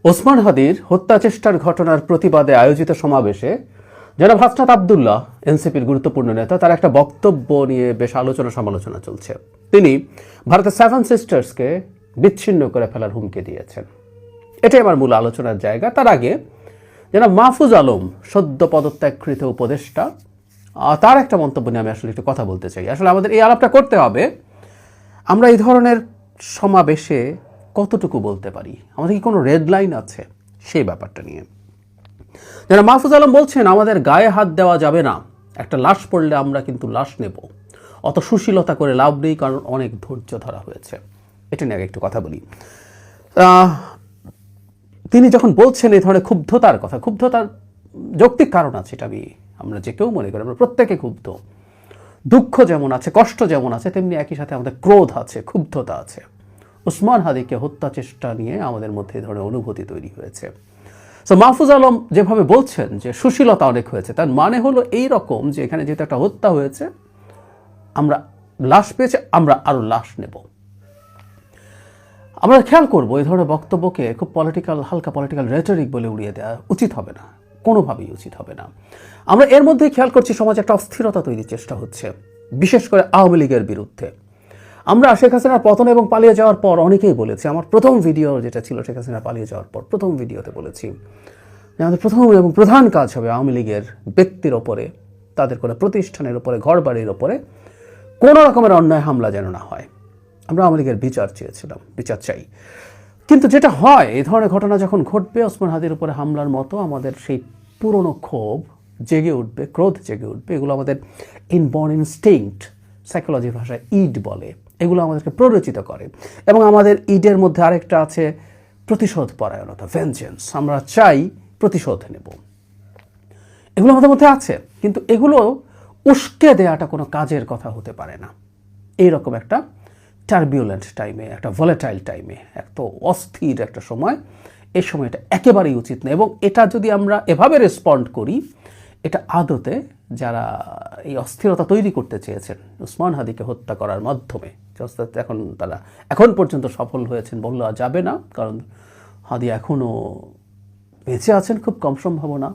ওসমান হাদির হত্যা চেষ্টার ঘটনার প্রতিবাদে আয়োজিত সমাবেশে জনাব হাসনাত আব্দুল্লাহ, এনসিপির গুরুত্বপূর্ণ নেতা, তার একটা বক্তব্য নিয়ে বেশ আলোচনা সমালোচনা চলছে। তিনি ভারতের সেভেন সিস্টার্সকে বিচ্ছিন্ন করে ফেলার হুমকি দিয়েছেন। এটাই আমার মূল আলোচনার জায়গা। তার আগে জনাব মাহফুজ আলম, সদ্য পদত্যাগকৃত উপদেষ্টা, তার একটা মন্তব্য নিয়ে আমি আসলে একটু কথা বলতে চাই। আসলে আমাদের এই আলাপটা করতে হবে, আমরা এই ধরনের সমাবেশে কতটুকু বলতে পারি, আমাদের কি কোনো রেড লাইন আছে সেই ব্যাপারটা নিয়ে। যারা মাহফুজ আলম বলছেন আমাদের গায়ে হাত দেওয়া যাবে না, একটা লাশ পড়লে আমরা কিন্তু লাশ নেব, অত সুশীলতা করে লাভ নেই, কারণ অনেক ধৈর্য ধরা হয়েছে। এটা নিয়ে আগে একটু কথা বলি। তিনি যখন বলছেন এই ধরনের ক্ষুব্ধতার কথা, ক্ষুব্ধতার যৌক্তিক কারণ আছে, এটা আমরা যে কেউ মনে করি, আমরা প্রত্যেকে ক্ষুব্ধ। দুঃখ যেমন আছে, কষ্ট যেমন আছে, তেমনি একই সাথে আমাদের ক্রোধ আছে, ক্ষুব্ধতা আছে। ওসমান হাদিকে হত্যা চেষ্টা নিয়ে আমাদের মধ্যে এই ধরনের অনুভূতি তৈরি হয়েছে। সো মাহফুজ আলম যেভাবে বলছেন যে সুশীলতা অনেক হয়েছে, তার মানে হলো এই রকম যে এখানে যেহেতু একটা হত্যা হয়েছে, আমরা লাশ পেয়েছে, আমরা আরো লাশ নেব। আমরা খেয়াল করবো এই ধরনের বক্তব্যকে খুব হালকা পলিটিক্যাল রেটরিক বলে উড়িয়ে দেওয়া উচিত হবে না, কোনোভাবেই উচিত হবে না। আমরা এর মধ্যেই খেয়াল করছি সমাজে একটা অস্থিরতা তৈরির চেষ্টা হচ্ছে, বিশেষ করে আওয়ামী লীগের বিরুদ্ধে। আমরা শেখ হাসিনার পতন এবং পালিয়ে যাওয়ার পর অনেকেই বলেছি, আমার প্রথম ভিডিও যেটা ছিল শেখ হাসিনা পালিয়ে যাওয়ার পর, প্রথম ভিডিওতে বলেছি যে আমাদের প্রথম এবং প্রধান কাজ হবে আওয়ামী লীগের ব্যক্তির ওপরে, তাদের কোনো প্রতিষ্ঠানের ওপরে, ঘর বাড়ির ওপরে কোনো রকমের অন্যায় হামলা যেন না হয়। আমরা আওয়ামী লীগের বিচার চেয়েছিলাম, বিচার চাই। কিন্তু যেটা হয়, এই ধরনের ঘটনা যখন ঘটবে, ওসমান হাদির উপরে হামলার মতো, আমাদের সেই পুরনো ক্ষোভ জেগে উঠবে, ক্রোধ জেগে উঠবে। এগুলো আমাদের ইনবর্ন ইনস্টিংক্ট, সাইকোলজি ভাষায় ইড বলে, এগুলো আমাদেরকে প্ররোচিত করে। এবং আমাদের ইডের মধ্যে আরেকটা আছে প্রতিশোধ পরায়ণতা, ভেঞ্জেন্স। আমরা চাই প্রতিশোধ নেব, এগুলো আমাদের মধ্যে আছে। কিন্তু এগুলো উস্কে দেওয়াটা কোনো কাজের কথা হতে পারে না। এইরকম একটা টার্বিউলেন্ট টাইমে, একটা ভলেটাইল টাইমে, এত অস্থির একটা সময়, এই সময়টা একেবারেই উচিত না। এবং এটা যদি আমরা এভাবে রেসপন্ড করি, এটা আদতে যারা এই অস্থিরতা তৈরি করতে চেয়েছেন ওসমান হাদিকে হত্যা করার মাধ্যমে, তারা এখন পর্যন্ত সফল হয়েছেন বললে যাবে না। কারণ হাদি এখনও বেঁচে আছেন, খুব কম সম্ভাবনা,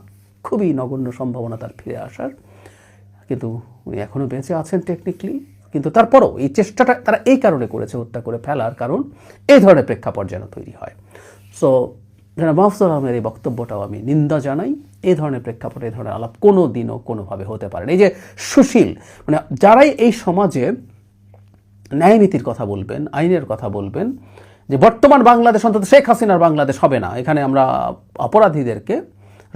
খুবই নগণ্য সম্ভাবনা তার ফিরে আসার, কিন্তু উনি এখনও বেঁচে আছেন টেকনিক্যালি। কিন্তু তারপরও এই চেষ্টাটা তারা এই কারণে করেছে, হত্যা করে ফেলার কারণ এই ধরনের প্রেক্ষাপট যেন তৈরি হয়। সো যারা মাহফুজ আলমের এই বক্তব্যটাও আমি নিন্দা জানাই। এই ধরনের প্রেক্ষাপটে এই ধরনের আলাপ কোনো দিনও কোনোভাবে হতে পারে না। এই যে সুশীল, মানে যারাই এই সমাজে ন্যায়নীতির কথা বলবেন, আইনের কথা বলবেন, যে বর্তমান বাংলাদেশ অন্তত শেখ হাসিনার বাংলাদেশ হবে না, এখানে আমরা অপরাধীদেরকে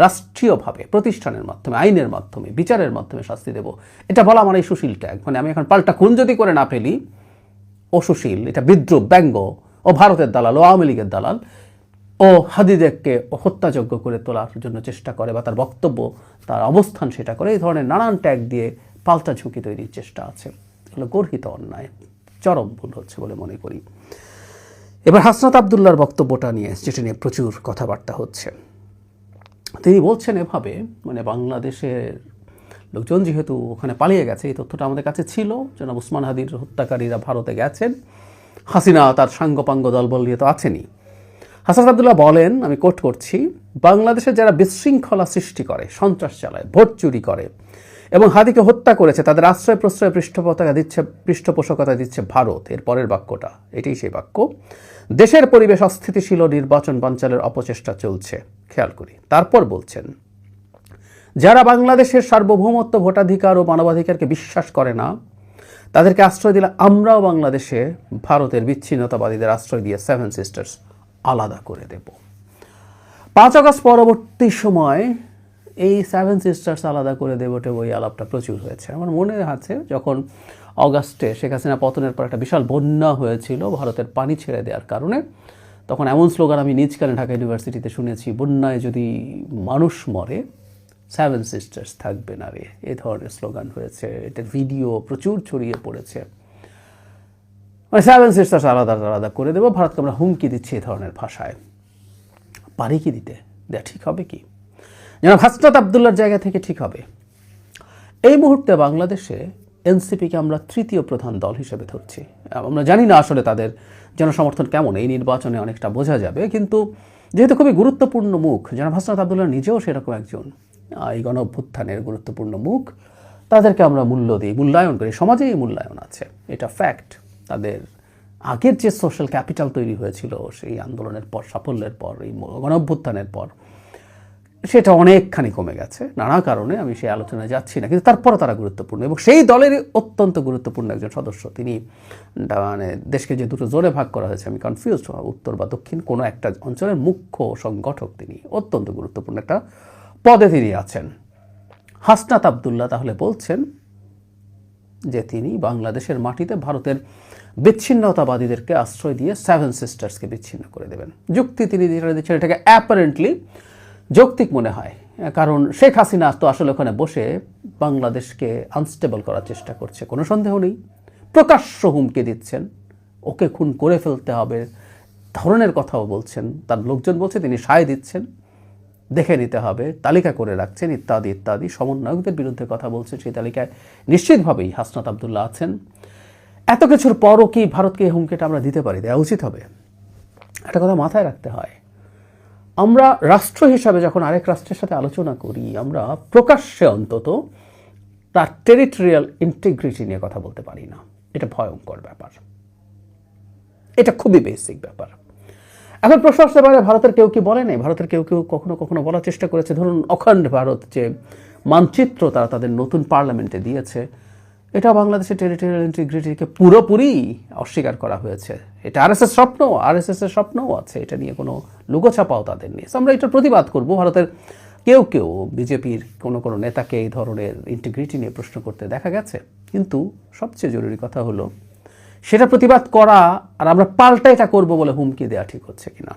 রাষ্ট্রীয়ভাবে, প্রতিষ্ঠানের মাধ্যমে, আইনের মাধ্যমে, বিচারের মাধ্যমে শাস্তি দেব, এটা বলা মানে এই সুশীল ট্যাগ। মানে আমি এখন পাল্টা খুন যদি করে না ফেলি, ও সুশীল, এটা বিদ্রুপ, ব্যঙ্গ, ও ভারতের দালাল, ও আওয়ামী লীগের দালাল, ও হাদিদেরকে হত্যাযোগ্য করে তোলার জন্য চেষ্টা করে, বা তার বক্তব্য, তার অবস্থান সেটা করে, এই ধরনের নানান ট্যাগ দিয়ে পাল্টা ঝুঁকি তৈরির চেষ্টা আছে। এগুলো গর্হিত অন্যায়, চরম ভুল হচ্ছে বলে মনে করি। এবার হাসনাত আব্দুল্লাহর বক্তব্যটা নিয়ে, যেটা নিয়ে প্রচুর কথাবার্তা হচ্ছে, তিনি বলছেন এভাবে, মানে বাংলাদেশের লোকজন যেহেতু ওখানে পালিয়ে গেছে, এই তথ্যটা আমাদের কাছে ছিল, জনাব ওসমান হাদির হত্যাকারীরা ভারতে গেছেন, হাসিনা তার সাঙ্গপাঙ্গ দলবল নিয়ে তো আছেনই। হাসনাত আব্দুল্লাহ বলেন, আমি কোট করছি, বাংলাদেশে যারা বিশৃঙ্খলা সৃষ্টি করে, সন্ত্রাস চালায়, ভোট চুরি করে এবং হাদিকে হত্যা করেছে, তাদের আশ্রয় প্রশ্রয় পৃষ্ঠপোষকতা দিচ্ছে ভারত। এর পরের বাক্যটা, এটাই সেই বাক্য, দেশের পরিবেশ অস্থিতিশীল, নির্বাচন বানচালের অপচেষ্টা চলছে। খেয়াল করি, তারপর বলছেন, যারা বাংলাদেশের সার্বভৌমত্ব, ভোটাধিকার ও মানবাধিকারকে বিশ্বাস করে না, তাদেরকে আশ্রয় দিলে আমরাও বাংলাদেশে ভারতের বিচ্ছিন্নতাবাদীদের আশ্রয় দিয়ে সেভেন সিস্টার্স আলাদা করে দেব। 5 আগস্ট পরবর্তী সময় এই সেভেন সিস্টার্স আলাদা করে দেবটে ওই আলাপটা প্রচুর হয়েছে। আমার মনে আছে যখন অগাস্টে শেখ হাসিনা পতনের পর একটা বিশাল বন্যা হয়েছিল ভারতের পানি ছেড়ে দেওয়ার কারণে, তখন এমন স্লোগান আমি নিজ কানে ঢাকা ইউনিভার্সিটিতে শুনেছি, বন্যায় যদি মানুষ মরে সেভেন সিস্টার্স থাকবে না রে, এই ধরনের স্লোগান হয়েছে। এটার ভিডিও প্রচুর ছড়িয়ে পড়েছে। মানে সেভেন সিস্টার্স আলাদা আলাদা করে দেবো, ভারতকে আমরা হুমকি দিচ্ছি এই ধরনের ভাষায়। পারি কি দিতে? দেয়া ঠিক হবে কি? যেন হাসনাত আব্দুল্লাহর জায়গা থেকে ঠিক হবে। এই মুহূর্তে বাংলাদেশে এনসিপিকে আমরা তৃতীয় প্রধান দল হিসেবে ধরছি। আমরা জানি না আসলে তাদের জনসমর্থন কেমন, এই নির্বাচনে অনেকটা বোঝা যাবে। কিন্তু যেহেতু খুবই গুরুত্বপূর্ণ মুখ, জনাব হাসনাত আবদুল্লাহ নিজেও সেরকম একজন এই গণ অভ্যুত্থানের গুরুত্বপূর্ণ মুখ, তাদেরকে আমরা মূল্য দিই, মূল্যায়ন করি, সমাজে এই মূল্যায়ন আছে, এটা ফ্যাক্ট। তাদের আগের যে সোশ্যাল ক্যাপিটাল তৈরি হয়েছিল সেই আন্দোলনের পর, সাফল্যের পর, এই গণ অভ্যুত্থানের পর, সেটা অনেকখানি কমে গেছে নানা কারণে, আমি সেই আলোচনায় যাচ্ছি না, কিন্তু তারপরও তারা গুরুত্বপূর্ণ এবং সেই দলেরই অত্যন্ত গুরুত্বপূর্ণ একজন সদস্য। তিনি মানে দেশকে যে দুটো জোনে ভাগ করা হয়েছে, আমি কনফিউজড, উত্তর বা দক্ষিণ, কোনো একটা অঞ্চলের মুখ্য সংগঠক তিনি, অত্যন্ত গুরুত্বপূর্ণ একটা পদে তিনি আছেন। হাসনাত আবদুল্লাহ তাহলে বলছেন যে তিনি বাংলাদেশের মাটিতে ভারতের বিচ্ছিন্নতাবাদীদেরকে আশ্রয় দিয়ে সেভেন সিস্টার্সকে বিচ্ছিন্ন করে দেবেন। যুক্তি তিনি যেটা দিচ্ছেন এটাকে অ্যাপারেন্টলি যৌক্তিক মনে হয়, কারণ শেখ হাসিনা তো আসলে ওখানে বসে বাংলাদেশকে আনস্টেবল করার চেষ্টা করছে, কোনো সন্দেহ নেই, প্রকাশ্য হুমকি দিচ্ছেন, ওকে খুন করে ফেলতে হবে ধরনের কথাও বলছেন, তার লোকজন বলছে তিনি সায় দিচ্ছেন, দেখে নিতে হবে, তালিকা করে রাখছেন, ইত্যাদি ইত্যাদি, সমন্বয়কদের বিরুদ্ধে কথা বলছেন, সেই তালিকায় নিশ্চিতভাবেই হাসনাত আবদুল্লাহ আছেন। এত কিছুর পরও কি ভারতকে এই হুমকিটা আমরা দিতে পারি? দেওয়া উচিত হবে। একটা কথা মাথায় রাখতে হয়, আমরা রাষ্ট্র হিসাবে যখন আরেক রাষ্ট্রের সাথে আলোচনা করি, আমরা প্রকাশ্যে অন্তত তার টেরিটোরিয়াল ইন্টিগ্রিটি নিয়ে কথা বলতে পারি না। এটা ভয়ঙ্কর ব্যাপার, এটা খুবই বেসিক ব্যাপার। এখন প্রশ্ন আসতে পারে, ভারতের কেউ কি বলে নাই? ভারতের কেউ কেউ কখনো কখনো বলার চেষ্টা করেছে। ধরুন অখণ্ড ভারত যে মানচিত্র তারা তাদের নতুন পার্লামেন্টে দিয়েছে, এটা বাংলাদেশের টেরিটোরিয়াল ইন্টিগ্রিটিকে পুরোপুরি অস্বীকার করা হয়েছে। এটা আরএসএস স্বপ্ন, আরএসএসের স্বপ্নও আছে, এটা নিয়ে কোনো লুকোছাপাও তাদের নেই। আমরা এটার প্রতিবাদ করব। ভারতের কেউ কেউ বিজেপির কোনো কোনো নেতাকে এই ধরনের ইন্টিগ্রিটি নিয়ে প্রশ্ন করতে দেখা গেছে, কিন্তু সবচেয়ে জরুরি কথা হলো সেটা প্রতিবাদ করা, আর আমরা পাল্টা এটা করবো বলে হুমকি দেওয়া ঠিক হচ্ছে কিনা।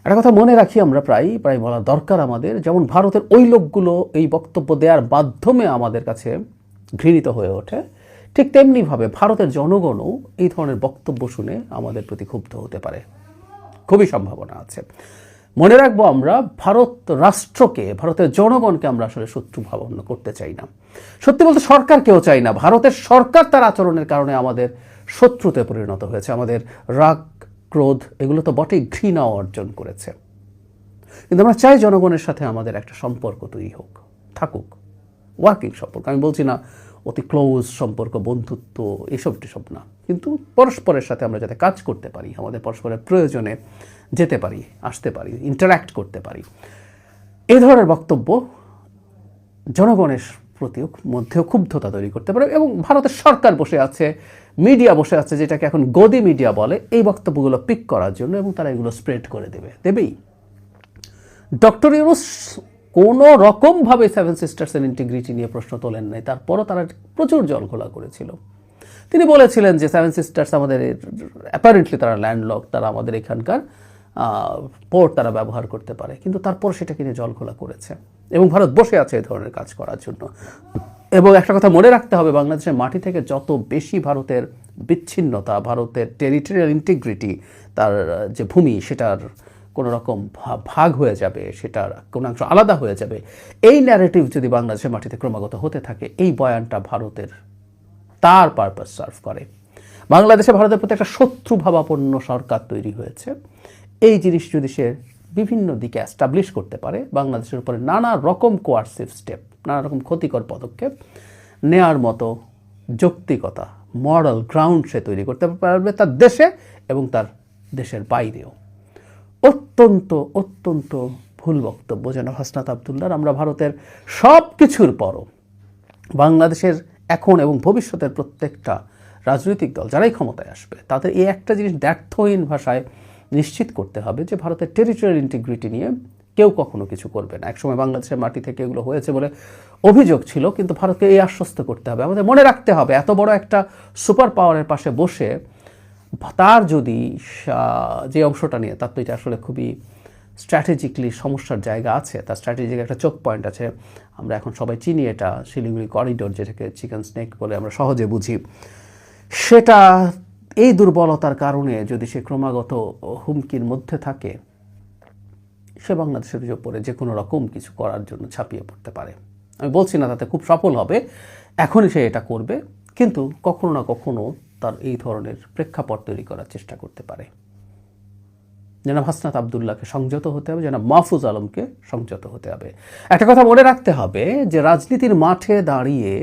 একটা কথা মনে রাখি, আমরা প্রায় বলা দরকার আমাদের, যেমন ভারতের ওই লোকগুলো এই বক্তব্য দেওয়ার মাধ্যমে আমাদের কাছে ঘৃণিত হয়ে ওঠে, ঠিক তেমনিভাবে ভারতের জনগণও এই ধরনের বক্তব্য শুনে আমাদের প্রতি ক্ষুব্ধ হতে পারে, খুবই সম্ভাবনা আছে। মনে রাখবো, আমরা ভারত রাষ্ট্রকে, ভারতের জনগণকে আমরা আসলে শত্রু ভাবনা করতে চাই না। সত্যি বলতে সরকারকেও চাই না। ভারতের সরকার তার আচরণের কারণে আমাদের শত্রুতে পরিণত হয়েছে, আমাদের রাগ, ক্রোধ এগুলো তো বটেই, ঘৃণাও অর্জন করেছে। কিন্তু আমরা চাই জনগণের সাথে আমাদের একটা সম্পর্ক তৈরি হোক, থাকুক, ওয়ার্কিং সম্পর্ক। আমি বলছি না অতি ক্লোজ সম্পর্ক, বন্ধুত্ব, এসব না, কিন্তু পরস্পরের সাথে আমরা যাতে কাজ করতে পারি, আমাদের পরস্পরের প্রয়োজনে যেতে পারি, আসতে পারি, ইন্টারাক্ট করতে পারি, এই ধরনের বক্তব্য জনগণের প্রতিও মধ্যেও ক্ষুব্ধতা তৈরি করতে পারে। এবং ভারতের সরকার বসে আছে, মিডিয়া বসে আছে, যেটাকে এখন গদি মিডিয়া বলে, এই বক্তব্যগুলো পিক করার জন্য, এবং তারা এগুলো স্প্রেড করে দেবেই। ডক্টর ইউনূস কোনো রকমভাবে সেভেন সিস্টার্সের ইন্টিগ্রিটি নিয়ে প্রশ্ন তোলেন নাই, তারপরও তারা প্রচুর জলঘোলা করেছিল। তিনি বলেছিলেন যে সেভেন সিস্টার্স আমাদের, অ্যাপারেন্টলি তারা ল্যান্ডলক, তারা আমাদের এখানকার পোর্ট তারা ব্যবহার করতে পারে, কিন্তু তারপর সেটাকে নিয়ে জলঘোলা করেছে, এবং ভারত বসে আছে এই ধরনের কাজ করার জন্য। এবং একটা কথা মনে রাখতে হবে, বাংলাদেশের মাটি থেকে যত বেশি ভারতের বিচ্ছিন্নতা, ভারতের টেরিটোরিয়াল ইন্টিগ্রিটি, তার যে ভূমি সেটার কোনো রকম ভাগ হয়ে যাবে, সেটার কোনো অংশ আলাদা হয়ে যাবে, এই ন্যারেটিভ যদি বাংলাদেশের মাটিতে ক্রমাগত হতে থাকে, এই বয়ানটা ভারতের তার পারপাস সার্ভ করে। বাংলাদেশে ভারতের প্রতি একটা শত্রুভাবাপন্ন সরকার তৈরি হয়েছে। এই জিনিস যদি সে বিভিন্ন দিকে অ্যাস্টাবলিশ করতে পারে, বাংলাদেশের উপরে নানা রকম কোয়ার্সিভ স্টেপ, নানা রকম ক্ষতিকর পদক্ষেপ নেওয়ার মতো যৌক্তিকতা, মরাল গ্রাউন্ড সে তৈরি করতে পারবে তার দেশে এবং তার দেশের বাইরেও। অত্যন্ত অত্যন্ত ভুল বক্তব্য যেন হাসনাত আবদুল্লাহর। আমরা ভারতের সব কিছুর পরও বাংলাদেশের এখন এবং ভবিষ্যতের প্রত্যেকটা রাজনৈতিক দল যারাই ক্ষমতায় আসবে, তাদের এই একটা জিনিস দ্ব্যর্থহীন ভাষায় নিশ্চিত করতে হবে যে ভারতের টেরিটোরিয়াল ইন্টিগ্রিটি নিয়ে কেউ কখনো কিছু করবে না। একসময় বাংলাদেশের মাটি থেকে এগুলো হয়েছে বলে অভিযোগ ছিল, কিন্তু ভারতকে এই আশ্বস্ত করতে হবে। আমাদের মনে রাখতে হবে, এত বড় একটা সুপার পাওয়ারের পাশে বসে তার যদি যে অংশটা নিয়ে, তার তো এটা আসলে খুবই স্ট্র্যাটেজিক্যালি সমস্যার জায়গা আছে, তার স্ট্র্যাটেজিক একটা চোখ পয়েন্ট আছে। আমরা এখন সবাই চিনি এটা, শিলিগুড়ি করিডোর, যেটাকে চিকেন স্নেক বলে আমরা সহজে বুঝি। সেটা এই দুর্বলতার কারণে যদি সে ক্রমাগত হুমকির মধ্যে থাকে, সে বাংলাদেশের উপরে যে কোনো রকম কিছু করার জন্য ছাপিয়ে পড়তে পারে। আমি বলছি না তাতে খুব সফল হবে, এখনই সে এটা করবে, কিন্তু কখনো না কখনো তার এই ধরনের প্রেক্ষাপট তৈরি করার চেষ্টা করতে পারে। জনাব হাসনাত আবদুল্লাহকে সংযত হতে হবে, জনাব মাহফুজ আলমকে সংযত হতে হবে। একটা কথা মনে রাখতে হবে যে রাজনীতির মাঠে দাঁড়িয়ে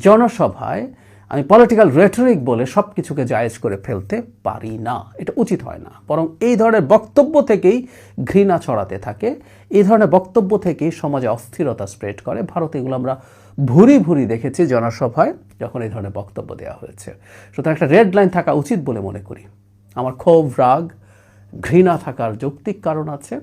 জনসভায় আমি পলিটিক্যাল রেটরিক বলে সব কিছুকে জায়েজ করে ফেলতে পারি না, এটা উচিত হয় না। বরং এই ধরনের বক্তব্য থেকেই ঘৃণা ছড়াতে থাকে, এই ধরনের বক্তব্য থেকেই সমাজে অস্থিরতা স্প্রেড করে। ভারতে এগুলো আমরা ভুরি ভুরি দেখেছি জনসভায় যখন এই ধরনের বক্তব্য দেওয়া হয়েছে। সুতরাং একটা রেড লাইন থাকা উচিত বলে মনে করি। আমার ক্ষোভ, রাগ, ঘৃণা থাকার যৌক্তিক কারণ আছে।